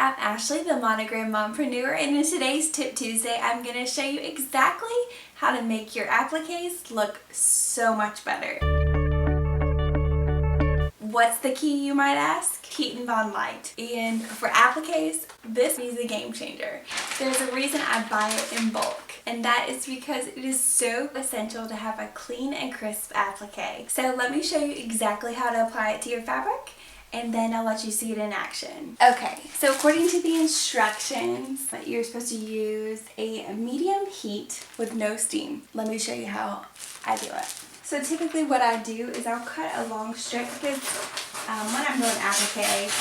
I'm Ashley, the Monogram Mompreneur, and in today's Tip Tuesday, I'm going to show you exactly how to make your appliques look so much better. What's the key, you might ask? Heat N Bond Lite. And for appliques, this is a game changer. There's a reason I buy it in bulk, and that is because it is so essential to have a clean and crisp applique. So let me show you exactly how to apply it to your fabric, and then I'll let you see it in action. Okay, so according to the instructions, you're supposed to use a medium heat with no steam. Let me show you how I do it. So typically what I do is I'll cut a long strip because when I'm doing applique,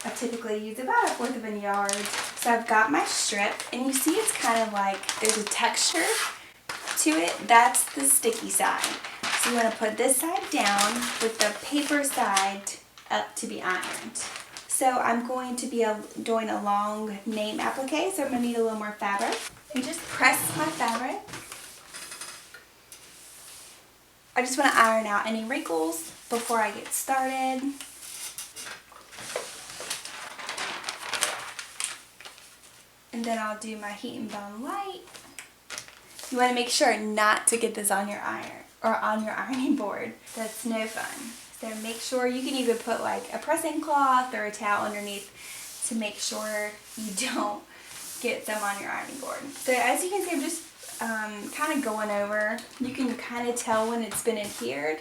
I typically use about 1/4 of a yard. So I've got my strip, and you see it's kind of like there's a texture to it. That's the sticky side. So you want to put this side down with the paper side up to be ironed. So I'm going to be doing a long name applique, so I'm going to need a little more fabric. And just press my fabric. I just want to iron out any wrinkles before I get started. And then I'll do my Heat N Bond Lite. You want to make sure not to get this on your iron or on your ironing board. That's no fun. So make sure you can even put like a pressing cloth or a towel underneath to make sure you don't get them on your ironing board. So as you can see, I'm just kind of going over. You can kind of tell when it's been adhered.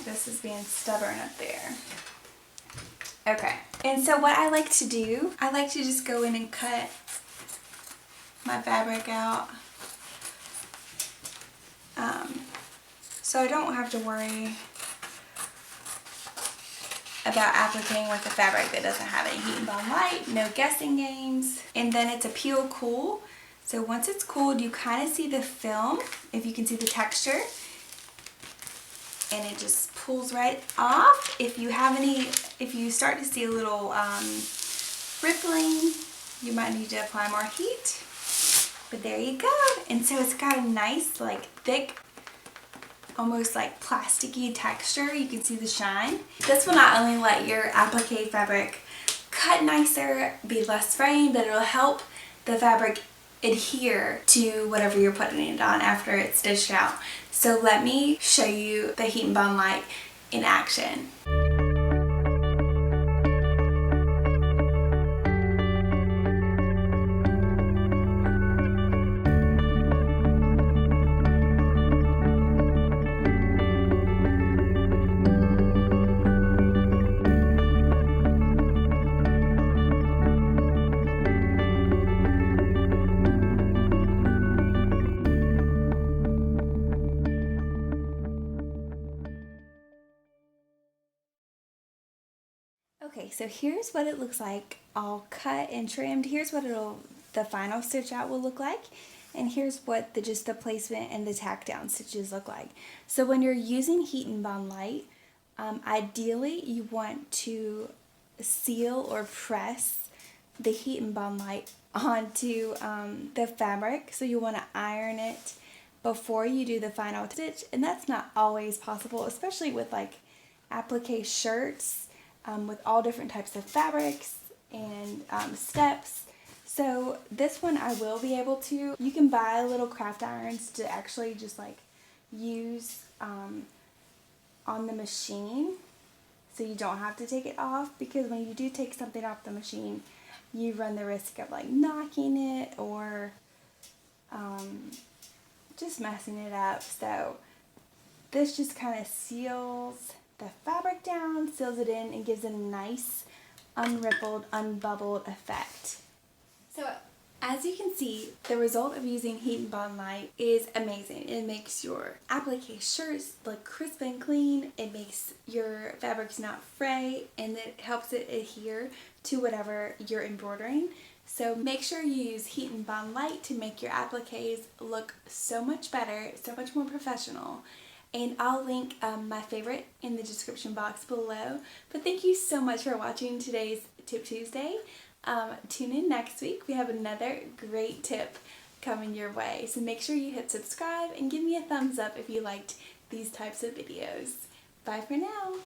This is being stubborn up there. Okay, and so what I like to do, I like to just go in and cut my fabric out. So I don't have to worry about appliquing with a fabric that doesn't have any Heat N Bond Lite, no guessing games. And then it's a peel cool. So once it's cooled, you kind of see the film, if you can see the texture, and it just pulls right off. If you start to see a little rippling, you might need to apply more heat. But there you go. And so it's got a nice, like, thick, almost like plasticky texture. You can see the shine. This will not only let your applique fabric cut nicer, be less fraying, but it'll help the fabric adhere to whatever you're putting it on after it's stitched out. So let me show you the Heat N Bond Lite in action. Okay, so here's what it looks like all cut and trimmed. Here's what the final stitch out will look like. And here's what just the placement and the tack down stitches look like. So when you're using Heat N Bond Lite, ideally you want to seal or press the Heat N Bond Lite onto the fabric. So you want to iron it before you do the final stitch. And that's not always possible, especially with like applique shirts. With all different types of fabrics and steps. So this one I will be able to. You can buy little craft irons to actually just like use on the machine, so you don't have to take it off, because when you do take something off the machine, you run the risk of like knocking it or just messing it up. So this just kind of seals the fabric down, seals it in, and gives it a nice unrippled, unbubbled effect. So as you can see, the result of using Heat N Bond Lite is amazing. It makes your applique shirts look crisp and clean. It makes your fabrics not fray, and it helps it adhere to whatever you're embroidering. So make sure you use Heat N Bond Lite to make your appliques look so much better, so much more professional. And I'll link my favorite in the description box below. But thank you so much for watching today's Tip Tuesday. Tune in next week. We have another great tip coming your way. So make sure you hit subscribe and give me a thumbs up if you liked these types of videos. Bye for now.